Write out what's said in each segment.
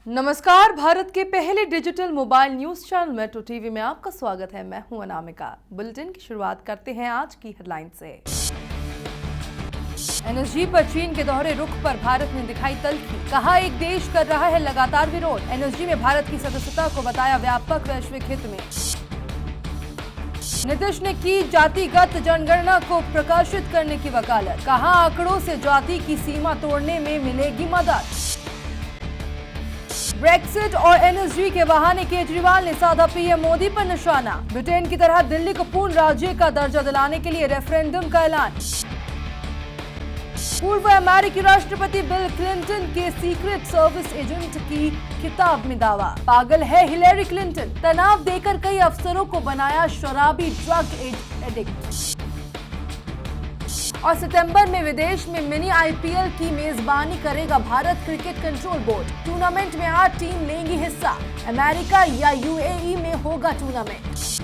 नमस्कार, भारत के पहले digital mobile news channel metro TV में आपका स्वागत है। मैं हूं अनामिका। बुलेटिन की शुरुआत करते हैं आज की हेडलाइन से। एनएसजी पर चीन के दोहरे रुख पर भारत ने दिखाई तल्खी, कहा एक देश कर रहा है लगातार विरोध। एनएसजी में भारत की सदस्यता को बताया व्यापक वैश्विक हित में। नीतीश ने की जातिगत जनगणना को प्रकाशित करने की वकालत, कहा आंकड़ों से जाति की सीमा तोड़ने में मिलेगी मदद। ब्रेक्सिट और एनएसजी के बहाने केजरीवाल ने साधा पीएम मोदी पर निशाना, ब्रिटेन की तरह दिल्ली को पूर्ण राज्य का दर्जा दिलाने के लिए रेफरेंडम का ऐलान। पूर्व अमेरिकी राष्ट्रपति बिल क्लिंटन के सीक्रेट सर्विस एजेंट की किताब में दावा, पागल है हिलेरी क्लिंटन, तनाव देकर कई अफसरों को बनाया शराबी ड्रग एडिक्ट। और सितंबर में विदेश में मिनी आईपीएल की मेजबानी करेगा Bharat cricket control board. Tournament में 8 टीम लेंगी हिस्सा, अमेरिका या यूएई में होगा टूर्नामेंट।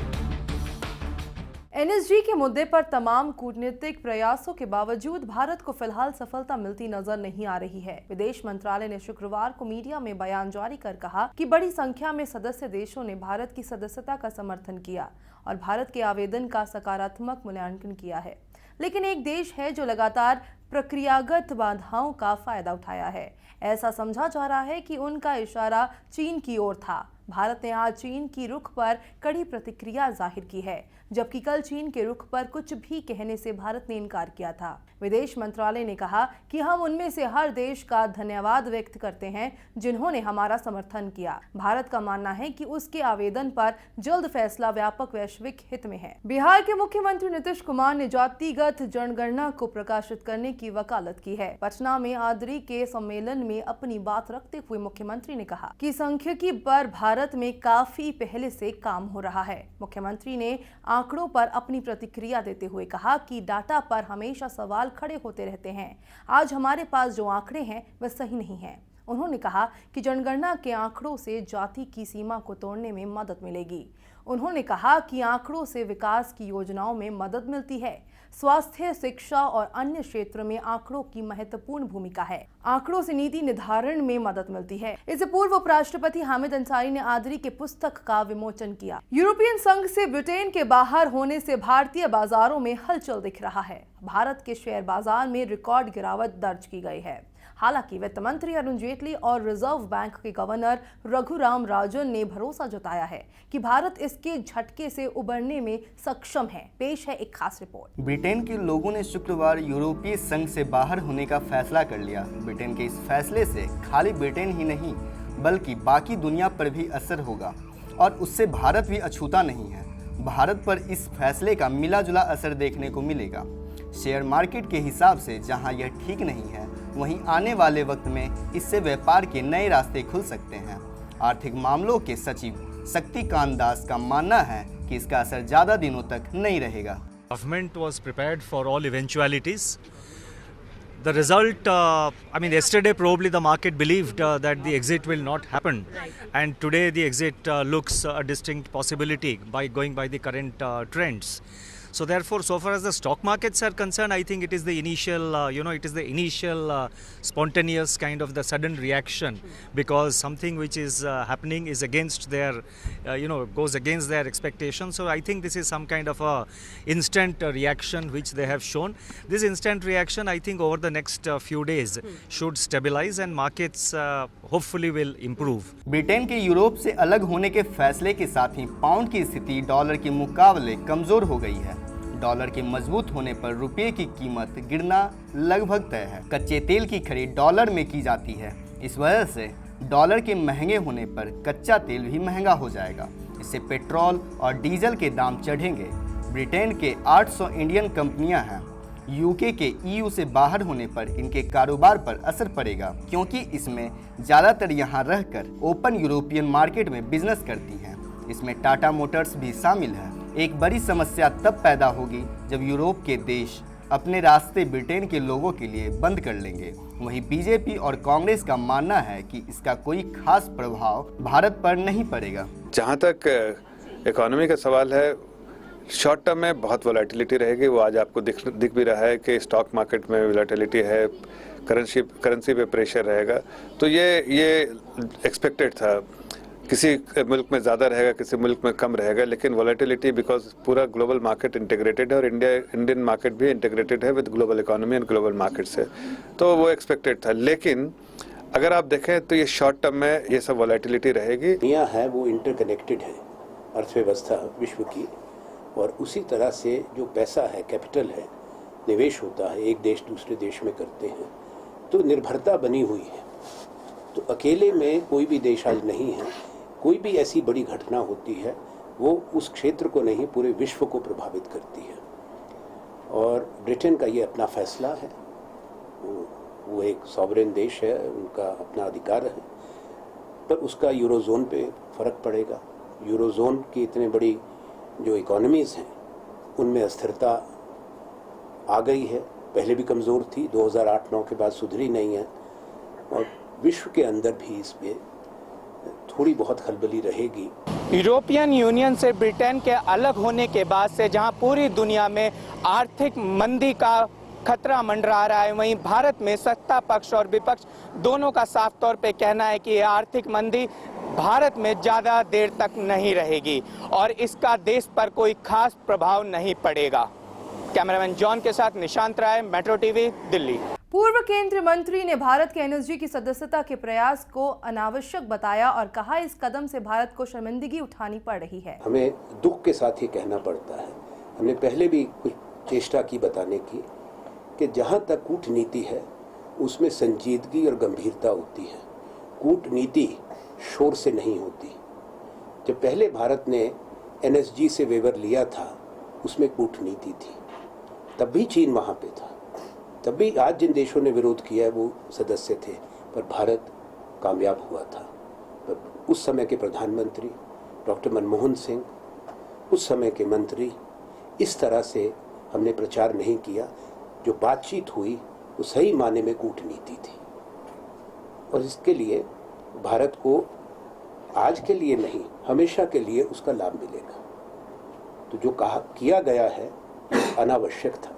एनएसजी के मुद्दे पर तमाम कूटनीतिक प्रयासों के बावजूद भारत को फिलहाल सफलता मिलती नजर नहीं आ रही है। विदेश मंत्रालय ने शुक्रवार को मीडिया में बयान जारी कर कहा कि बड़ी संख्या में सदस्य देशों ने भारत की सदस्यता का समर्थन किया और भारत के आवेदन का सकारात्मक मूल्यांकन किया है, लेकिन एक देश है जो लगातार प्रक्रियागत बाधाओं का फायदा उठाया है। ऐसा समझा जा रहा है कि उनका इशारा चीन की ओर था। भारत ने आज चीन की रुख पर कड़ी प्रतिक्रिया जाहिर की है, जबकि कल चीन के रुख पर कुछ भी कहने से भारत ने इनकार किया था। विदेश मंत्रालय ने कहा कि हम उनमें से हर देश का धन्यवाद व्यक्त करते हैं जिन्होंने हमारा समर्थन किया। भारत का मानना है कि उसके आवेदन पर जल्द फैसला व्यापक वैश्विक हित में है। बिहार के मुख्यमंत्री नीतीश कुमार ने जातिगत जनगणना को प्रकाशित करने की वकालत की है। पटना में आदरी के सम्मेलन में अपनी बात रखते हुए मुख्यमंत्री ने कहा कि सांख्यिकी पर भारत में काफी पहले से काम हो रहा है। मुख्यमंत्री ने आंकड़ों पर अपनी प्रतिक्रिया देते हुए कहा कि डाटा पर हमेशा सवाल खड़े होते रहते हैं। आज हमारे पास जो आंकड़े हैं वह सही नहीं हैं। उन्होंने कहा कि जनगणना के आंकड़ों से जाति की सीमा को तोड़ने में मदद मिलेगी। उन्होंने कहा कि आंकड़ों से विकास की योजनाओं में मदद मिलती है। स्वास्थ्य, शिक्षा और अन्य क्षेत्रों में आंकड़ों की महत्वपूर्ण भूमिका है। आंकड़ों से नीति निर्धारण में मदद मिलती है। इससे पूर्व उपराष्ट्रपति हामिद अंसारी ने आदरी के पुस्तक का विमोचन किया। यूरोपियन संघ से ब्रिटेन के बाहर होने से भारतीय बाजारों में हलचल दिख रहा है। भारत के शेयर बाजार में रिकॉर्ड गिरावट दर्ज की गई है। हालांकि वित्त मंत्री अरुण जेटली और रिजर्व बैंक के गवर्नर रघुराम राजन ने भरोसा जताया है कि भारत इसके झटके से उबरने में सक्षम है। पेश है एक खास रिपोर्ट। ब्रिटेन के लोगों ने शुक्रवार यूरोपीय संघ से बाहर होने का फैसला कर लिया। ब्रिटेन के इस फैसले से खाली ब्रिटेन ही नहीं बल्कि बाकी दुनिया पर भी असर होगा और उससे भारत भी अछूता नहीं है। भारत पर इस फैसले का मिला जुला असर देखने को मिलेगा। शेयर मार्केट के हिसाब से जहां यह ठीक नहीं है, वहीं आने वाले वक्त में इससे व्यापार के नए रास्ते खुल सकते हैं। आर्थिक मामलों के सचिव शक्तिकांत दास का मानना है कि इसका असर ज़्यादा दिनों तक नहीं रहेगा। Government was prepared for all eventualities. The result, yesterday probably the market believed that the exit will not happen, and today the exit looks a distinct possibility by going by the current trends. So therefore, so far as the stock markets are concerned, I think it is the initial, spontaneous kind of the sudden reaction, because something which is happening is against their, goes against their expectations. So I think this is some kind of a instant reaction which they have shown. This instant reaction, I think, over the next few days should stabilize and markets hopefully will improve. Britain के Europe से अलग होने के फैसले के साथ ही pound की स्थिति डॉलर के मुकाबले कमजोर हो गई है। डॉलर के मजबूत होने पर रुपये की कीमत गिरना लगभग तय है। कच्चे तेल की खरीद डॉलर में की जाती है। इस वजह से डॉलर के महंगे होने पर कच्चा तेल भी महंगा हो जाएगा। इससे पेट्रोल और डीजल के दाम चढ़ेंगे। ब्रिटेन के 800 इंडियन कंपनियां हैं। यूके के ईयू से बाहर होने पर इनके कारोबार पर असर पड़ेगा, क्योंकि इसमें ज़्यादातर यहाँ रहकर ओपन यूरोपियन मार्केट में बिजनेस करती हैं। इसमें टाटा मोटर्स भी शामिल है। एक बड़ी समस्या तब पैदा होगी जब यूरोप के देश अपने रास्ते ब्रिटेन के लोगों के लिए बंद कर लेंगे। वहीं बीजेपी और कांग्रेस का मानना है कि इसका कोई खास प्रभाव भारत पर नहीं पड़ेगा। जहां तक इकोनॉमी का सवाल है, शॉर्ट टर्म में बहुत वोलेटिलिटी रहेगी, वो आज आपको दिख भी रहा है कि स्टॉक मार्केट में वोलेटिलिटी है, करेंसी पे प्रेशर रहेगा। तो ये एक्सपेक्टेड था। किसी मुल्क में ज़्यादा रहेगा, किसी मुल्क में कम रहेगा, लेकिन वोलेटिलिटी बिकॉज पूरा ग्लोबल मार्केट इंटीग्रेटेड है और इंडियन मार्केट भी इंटीग्रेटेड है with global economy and global market से, तो वो एक्सपेक्टेड था। लेकिन अगर आप देखें तो ये शॉर्ट टर्म में ये सब वोलेटिलिटी रहेगी। दुनिया है वो इंटरकनेक्टेड है, अर्थव्यवस्था विश्व की, और उसी तरह से जो पैसा है, कैपिटल है, निवेश होता है, एक देश दूसरे देश में करते हैं, तो निर्भरता बनी हुई है। तो अकेले में कोई भी देश आज नहीं है। कोई भी ऐसी बड़ी घटना होती है वो उस क्षेत्र को नहीं, पूरे विश्व को प्रभावित करती है। और ब्रिटेन का ये अपना फैसला है, वो एक सॉवरेन देश है, उनका अपना अधिकार है, पर उसका यूरोजोन पे फर्क पड़ेगा। यूरोजोन की इतने बड़ी जो इकोनॉमीज़ हैं उनमें अस्थिरता आ गई है, पहले भी कमज़ोर थी, 2008-9 के बाद सुधरी नहीं है, और विश्व के अंदर भी इसमें थोड़ी बहुत खलबली रहेगी। यूरोपियन यूनियन से ब्रिटेन के अलग होने के बाद से जहां पूरी दुनिया में आर्थिक मंदी का खतरा मंडरा रहा है, वहीं भारत में सत्ता पक्ष और विपक्ष दोनों का साफ तौर पे कहना है कि ये आर्थिक मंदी भारत में ज़्यादा देर तक नहीं रहेगी और इसका देश पर कोई खास प्रभाव नहीं पड़ेगा। कैमरामैन जॉन के साथ निशांत राय, मेट्रो टीवी, दिल्ली। पूर्व केंद्रीय मंत्री ने भारत के एनएसजी की सदस्यता के प्रयास को अनावश्यक बताया और कहा इस कदम से भारत को शर्मिंदगी उठानी पड़ रही है। हमें दुख के साथ ये कहना पड़ता है, हमने पहले भी कुछ चेष्टा की बताने की कि जहाँ तक कूटनीति है उसमें संजीदगी और गंभीरता होती है। कूटनीति शोर से नहीं होती। जब पहले भारत ने एनएसजी से वेवर लिया था उसमें कूटनीति थी, तब भी चीन वहाँ पे था, तब भी आज जिन देशों ने विरोध किया है वो सदस्य थे, पर भारत कामयाब हुआ था। पर उस समय के प्रधानमंत्री डॉक्टर मनमोहन सिंह, उस समय के मंत्री, इस तरह से हमने प्रचार नहीं किया। जो बातचीत हुई वो सही माने में कूटनीति थी, और इसके लिए भारत को आज के लिए नहीं, हमेशा के लिए उसका लाभ मिलेगा। तो जो किया गया है अनावश्यक था।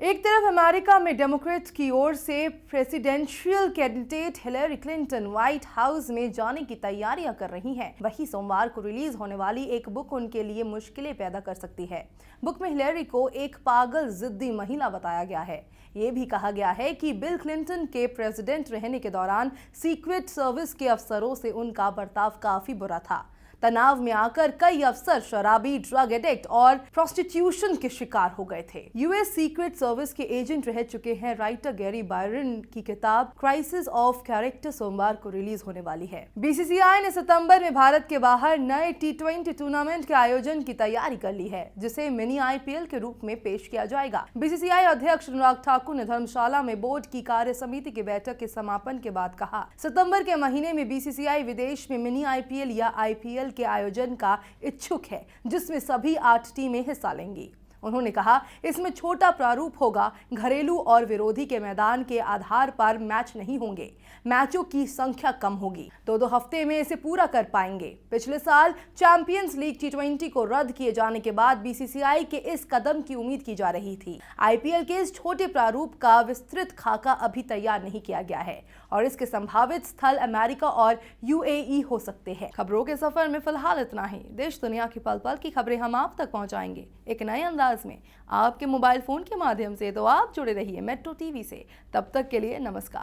एक तरफ अमेरिका में डेमोक्रेट्स की ओर से presidential candidate Hillary Clinton white house में जाने की तैयारियां कर रही हैं, वहीं सोमवार को रिलीज होने वाली एक बुक उनके लिए मुश्किलें पैदा कर सकती है। बुक में हिलेरी को एक पागल जिद्दी महिला बताया गया है। ये भी कहा गया है कि बिल क्लिंटन के प्रेसिडेंट रहने के दौरान सीक्रेट सर्विस के अफसरों से उनका बर्ताव काफी बुरा था। तनाव में आकर कई अफसर शराबी, ड्रग एडिक्ट और प्रोस्टिट्यूशन के शिकार हो गए थे। यूएस सीक्रेट सर्विस के एजेंट रह चुके हैं राइटर गैरी बायरन की किताब क्राइसिस ऑफ कैरेक्टर सोमवार को रिलीज होने वाली है। बीसीसीआई ने सितंबर में भारत के बाहर नए T20 टूर्नामेंट के आयोजन की तैयारी कर ली है, जिसे मिनी IPL के रूप में पेश किया जाएगा। बीसीसीआई अध्यक्ष अनुराग ठाकुर ने धर्मशाला में बोर्ड की कार्य समिति की बैठक के समापन के बाद कहा, सितंबर के महीने में बीसीसीआई विदेश में मिनी IPL या IPL के आयोजन का इच्छुक है, जिसमें सभी 8 टीमें हिस्सा लेंगी। उन्होंने कहा, इसमें छोटा प्रारूप होगा, घरेलू और विरोधी के मैदान के आधार पर मैच नहीं होंगे, मैचों की संख्या कम होगी, 2-2 हफ्ते में इसे पूरा कर पाएंगे। पिछले साल चैंपियंस लीग T20 को रद्द किए जाने के बाद बीसीसीआई के इस कदम की उम्मीद की जा रही थी। IPL के इस छोटे प्रारूप का विस्तृत खाका अभी तैयार नहीं किया गया है और इसके संभावित स्थल अमेरिका और UAE हो सकते हैं। खबरों के सफर में फिलहाल इतना ही। देश दुनिया की पल पल की खबरें हम आप तक पहुंचाएंगे एक नए अंदाज में आपके मोबाइल फोन के माध्यम से। तो आप जुड़े रहिए मेट्रो टीवी से। तब तक के लिए नमस्कार।